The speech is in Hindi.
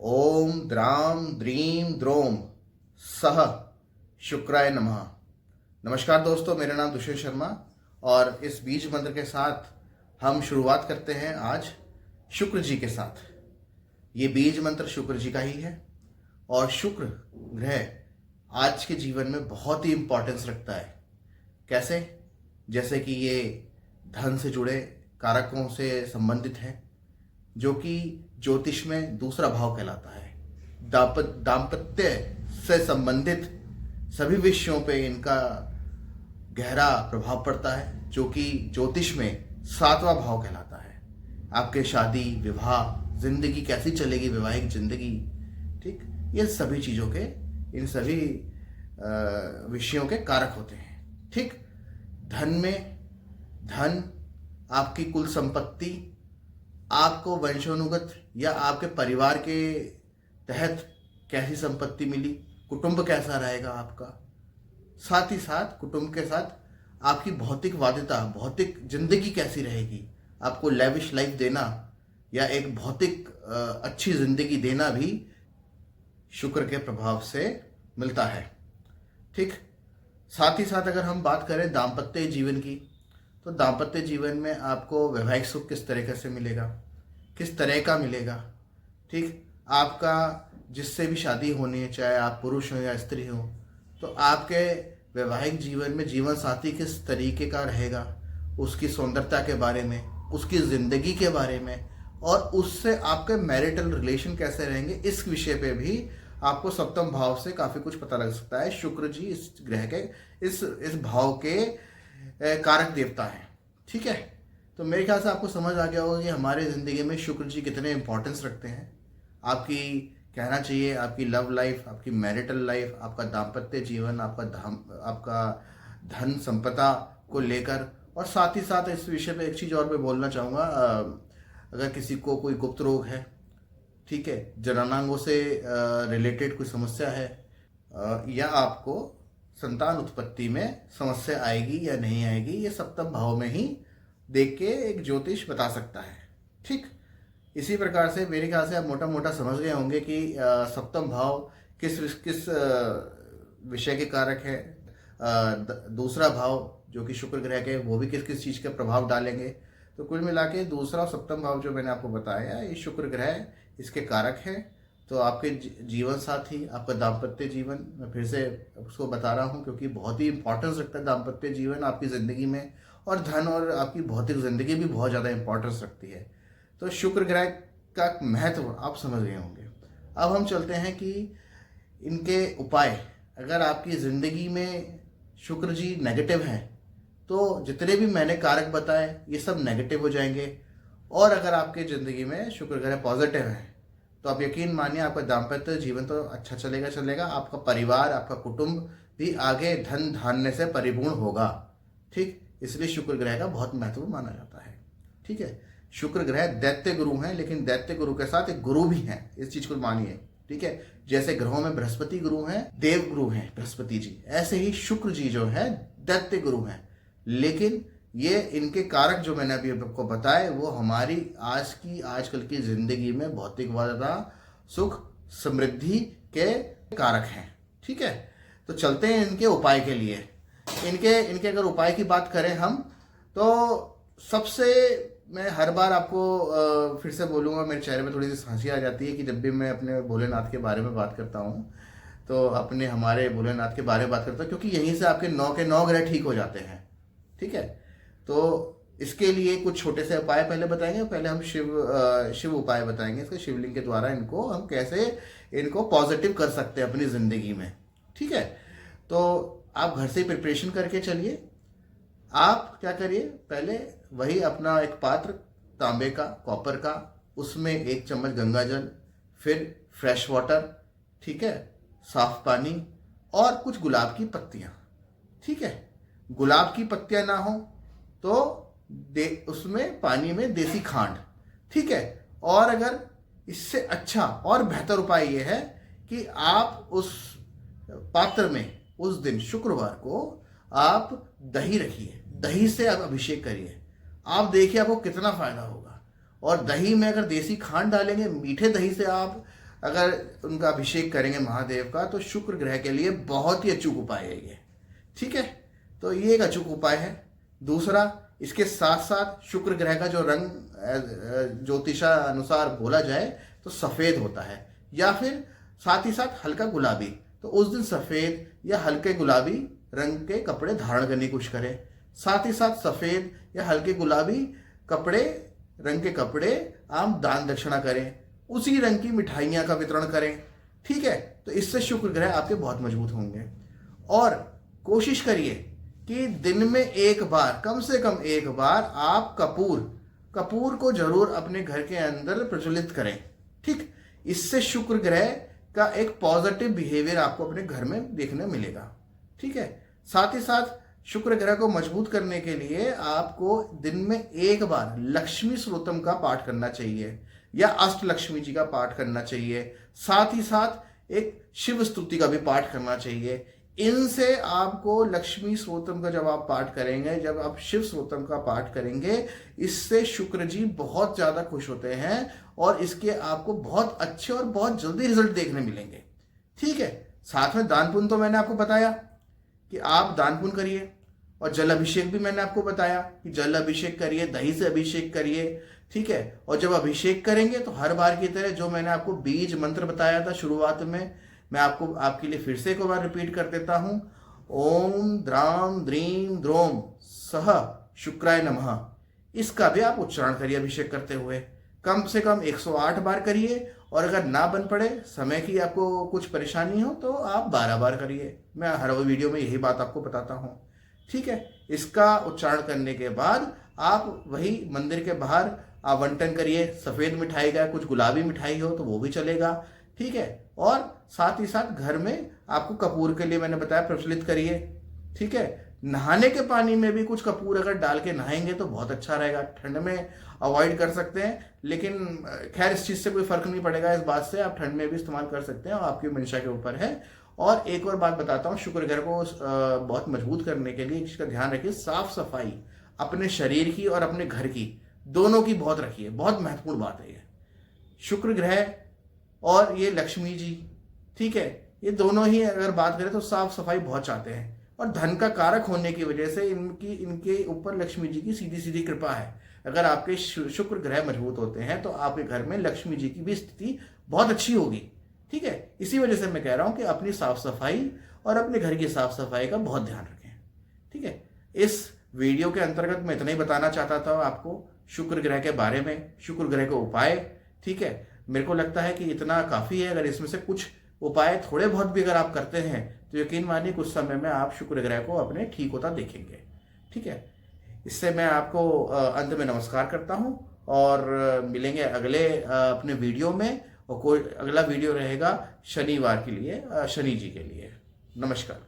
ओम द्राम द्रीम द्रोम सह शुक्राय नमः। नमस्कार दोस्तों, मेरा नाम दुष्यंत शर्मा और इस बीज मंत्र के साथ हम शुरुआत करते हैं आज शुक्र जी के साथ। ये बीज मंत्र शुक्र जी का ही है और शुक्र ग्रह आज के जीवन में बहुत ही इम्पोर्टेंस रखता है। कैसे? जैसे कि ये धन से जुड़े कारकों से संबंधित है, जो कि ज्योतिष में दूसरा भाव कहलाता है। दाम्पत्य से संबंधित सभी विषयों पे इनका गहरा प्रभाव पड़ता है, जो कि ज्योतिष में सातवां भाव कहलाता है। आपके शादी, विवाह, जिंदगी कैसी चलेगी, वैवाहिक जिंदगी, ठीक, ये सभी चीज़ों के, इन सभी विषयों के कारक होते हैं। ठीक, धन, आपकी कुल संपत्ति, आपको वंशानुगत या आपके परिवार के तहत कैसी संपत्ति मिली, कुटुंब कैसा रहेगा आपका, साथ ही साथ कुटुंब के साथ आपकी भौतिक वादिता, भौतिक जिंदगी कैसी रहेगी, आपको लेविश लाइफ देना या एक भौतिक अच्छी जिंदगी देना भी शुक्र के प्रभाव से मिलता है। ठीक, साथ ही साथ अगर हम बात करें दाम्पत्य जीवन की, तो दाम्पत्य जीवन में आपको वैवाहिक सुख किस तरीके से मिलेगा, किस तरह का मिलेगा। ठीक, आपका जिससे भी शादी होनी है, चाहे आप पुरुष हो या स्त्री हो, तो आपके वैवाहिक जीवन में जीवन साथी किस तरीके का रहेगा, उसकी सौंदर्यता के बारे में, उसकी ज़िंदगी के बारे में और उससे आपके मैरिटल रिलेशन कैसे रहेंगे, इस विषय पे भी आपको सप्तम भाव से काफ़ी कुछ पता लग सकता है। शुक्र जी इस ग्रह के इस भाव के कारक देवता है। ठीक है, तो मेरे ख्याल से आपको समझ आ गया होगा कि हमारे ज़िंदगी में शुक्र जी कितने इंपॉर्टेंस रखते हैं। आपकी कहना चाहिए आपकी लव लाइफ, आपकी मैरिटल लाइफ, आपका दाम्पत्य जीवन, आपका धन संपदा को लेकर। और साथ ही साथ इस विषय पे एक चीज़ और मैं बोलना चाहूँगा, अगर किसी को कोई गुप्त रोग है, ठीक है, जननांगों से रिलेटेड कोई समस्या है, या आपको संतान उत्पत्ति में समस्या आएगी या नहीं आएगी, ये सप्तम भाव में ही देख के एक ज्योतिष बता सकता है। ठीक, इसी प्रकार से मेरे ख्याल से आप मोटा मोटा समझ गए होंगे कि सप्तम भाव किस विषय के कारक है। दूसरा भाव जो कि शुक्र ग्रह के, वो भी किस किस चीज़ का प्रभाव डालेंगे। तो कुल मिला के दूसरा और सप्तम भाव जो मैंने आपको बताया, ये शुक्र ग्रह इसके कारक हैं। तो आपके जीवन साथी, आपका दाम्पत्य जीवन, मैं फिर से उसको बता रहा हूँ क्योंकि बहुत ही इंपॉर्टेंस रखता है दाम्पत्य जीवन आपकी ज़िंदगी में, और धन और आपकी भौतिक ज़िंदगी भी बहुत ज़्यादा इंपॉर्टेंस रखती है। तो शुक्र ग्रह का महत्व आप समझ गए होंगे। अब हम चलते हैं कि इनके उपाय। अगर आपकी ज़िंदगी में शुक्र जी नेगेटिव हैं, तो जितने भी मैंने कारक बताए ये सब नेगेटिव हो जाएंगे। और अगर आपके ज़िंदगी में शुक्र ग्रह पॉजिटिव है, तो आप यकीन मानिए आपका दाम्पत्य जीवन तो अच्छा चलेगा, आपका परिवार, आपका कुटुंब भी आगे धन धान्य से परिपूर्ण होगा। ठीक, इसलिए शुक्र ग्रह का बहुत महत्व माना जाता है। ठीक है, शुक्र ग्रह दैत्य गुरु हैं, लेकिन दैत्य गुरु के साथ एक गुरु भी हैं, इस चीज को मानिए। ठीक है, जैसे ग्रहों में बृहस्पति गुरु हैं, देव गुरु हैं बृहस्पति जी, ऐसे ही शुक्र जी जो है दैत्य गुरु हैं। लेकिन ये इनके कारक जो मैंने अभी आपको बताए, वो हमारी आजकल की जिंदगी में भौतिकवादा, सुख, समृद्धि के कारक हैं। ठीक है, तो चलते हैं इनके उपाय के लिए। इनके अगर उपाय की बात करें हम, तो सबसे, मैं हर बार आपको फिर से बोलूँगा, मेरे चेहरे में थोड़ी सी हंसी आ जाती है कि जब भी मैं अपने भोलेनाथ के बारे में बात करता हूँ, तो अपने हमारे भोलेनाथ के बारे में बात करता हूँ, क्योंकि यहीं से आपके 9 के 9 ग्रह ठीक हो जाते हैं। ठीक है, तो इसके लिए कुछ छोटे से उपाय पहले बताएंगे। पहले हम शिव उपाय बताएंगे, इसके शिवलिंग के द्वारा इनको हम कैसे इनको पॉजिटिव कर सकते हैं अपनी ज़िंदगी में। ठीक है, तो आप घर से प्रिपरेशन करके चलिए। आप क्या करिए, पहले वही अपना एक पात्र तांबे का, कॉपर का, उसमें 1 चम्मच गंगा जल, फिर फ्रेश वाटर, ठीक है, साफ पानी और कुछ गुलाब की पत्तियाँ। ठीक है, गुलाब की पत्तियाँ ना हो तो उसमें पानी में देसी खांड। ठीक है, और अगर इससे अच्छा और बेहतर उपाय ये है कि आप उस पात्र में उस दिन शुक्रवार को आप दही रखिए, दही से आप अभिषेक करिए। आप देखिए आपको कितना फायदा होगा। और दही में अगर देसी खांड डालेंगे, मीठे दही से आप अगर उनका अभिषेक करेंगे महादेव का, तो शुक्र ग्रह के लिए बहुत ही अचूक उपाय है ये। ठीक है, तो ये एक अचूक उपाय है। दूसरा, इसके साथ साथ शुक्र ग्रह का जो रंग ज्योतिषा अनुसार बोला जाए तो सफ़ेद होता है, या फिर साथ ही साथ हल्का गुलाबी। तो उस दिन सफ़ेद या हल्के गुलाबी रंग के कपड़े धारण करने की कोशिश करें। साथ ही साथ सफ़ेद या हल्के गुलाबी कपड़े रंग के कपड़े आप दान दक्षिणा करें। उसी रंग की मिठाइयाँ का वितरण करें। ठीक है, तो इससे शुक्र ग्रह आपके बहुत मजबूत होंगे। और कोशिश करिए कि दिन में एक बार, कम से कम एक बार आप कपूर को जरूर अपने घर के अंदर प्रज्वलित करें। ठीक, इससे शुक्र ग्रह का एक पॉजिटिव बिहेवियर आपको अपने घर में देखने मिलेगा। ठीक है, साथ ही साथ शुक्र ग्रह को मजबूत करने के लिए आपको दिन में एक बार लक्ष्मी स्तोत्रम का पाठ करना चाहिए या अष्टलक्ष्मी जी का पाठ करना चाहिए। साथ ही साथ एक शिव स्तुति का भी पाठ करना चाहिए। इनसे आपको लक्ष्मी स्तोत्रम का जब आप पाठ करेंगे, जब आप शिव स्तोत्रम का पाठ करेंगे, इससे शुक्र जी बहुत ज़्यादा खुश होते हैं और इसके आपको बहुत अच्छे और बहुत जल्दी रिजल्ट देखने मिलेंगे। ठीक है, साथ में दान पुण्य तो मैंने आपको बताया कि आप दान पुण्य करिए, और जल अभिषेक भी मैंने आपको बताया कि जल अभिषेक करिए, दही से अभिषेक करिए। ठीक है, और जब अभिषेक करेंगे तो हर बार की तरह जो मैंने आपको बीज मंत्र बताया था शुरुआत में, मैं आपको आपके लिए फिर से एक बार रिपीट कर देता हूं। ओम द्राम द्रीम द्रोम सह शुक्राय नमः। इसका भी आप उच्चारण करिए अभिषेक करते हुए। कम से कम 108 बार करिए, और अगर ना बन पड़े, समय की आपको कुछ परेशानी हो, तो आप 12 बार करिए। मैं हर वीडियो में यही बात आपको बताता हूँ। ठीक है, इसका उच्चारण करने के बाद आप वही मंदिर के बाहर आवंटन करिए। सफ़ेद मिठाई का, कुछ गुलाबी मिठाई हो तो वो भी चलेगा। ठीक है, और साथ ही साथ घर में आपको कपूर के लिए मैंने बताया प्रचलित करिए। ठीक है, नहाने के पानी में भी कुछ कपूर अगर डाल के नहाएंगे तो बहुत अच्छा रहेगा। ठंड में अवॉइड कर सकते हैं, लेकिन खैर इस चीज़ से कोई फर्क नहीं पड़ेगा। इस बात से आप ठंड में भी इस्तेमाल कर सकते हैं, और आपकी मंशा के ऊपर है। और एक और बात बताता हूँ, शुक्र ग्रह को बहुत मजबूत करने के लिए इसका ध्यान रखिए, साफ सफाई अपने शरीर की और अपने घर की, दोनों की बहुत रखिए। बहुत महत्वपूर्ण बात है ये। शुक्र ग्रह और ये लक्ष्मी जी, ठीक है, ये दोनों ही अगर बात करें तो साफ सफाई बहुत चाहते हैं, और धन का कारक होने की वजह से इनके ऊपर लक्ष्मी जी की सीधी सीधी कृपा है। अगर आपके शुक्र ग्रह मजबूत होते हैं तो आपके घर में लक्ष्मी जी की भी स्थिति बहुत अच्छी होगी। ठीक है, इसी वजह से मैं कह रहा हूं कि अपनी साफ सफाई और अपने घर की साफ सफाई का बहुत ध्यान रखें। ठीक है, इस वीडियो के अंतर्गत मैं इतना ही बताना चाहता था आपको शुक्र ग्रह के बारे में, शुक्र ग्रह के उपाय। ठीक है, मेरे को लगता है कि इतना काफ़ी है। अगर इसमें से कुछ उपाय थोड़े बहुत भी अगर आप करते हैं तो यकीन मानिए कुछ समय में आप शुक्र ग्रह को अपने ठीक होता देखेंगे। ठीक है, इससे मैं आपको अंत में नमस्कार करता हूं, और मिलेंगे अगले अपने वीडियो में। और कोई अगला वीडियो रहेगा शनिवार के लिए, शनि जी के लिए। नमस्कार।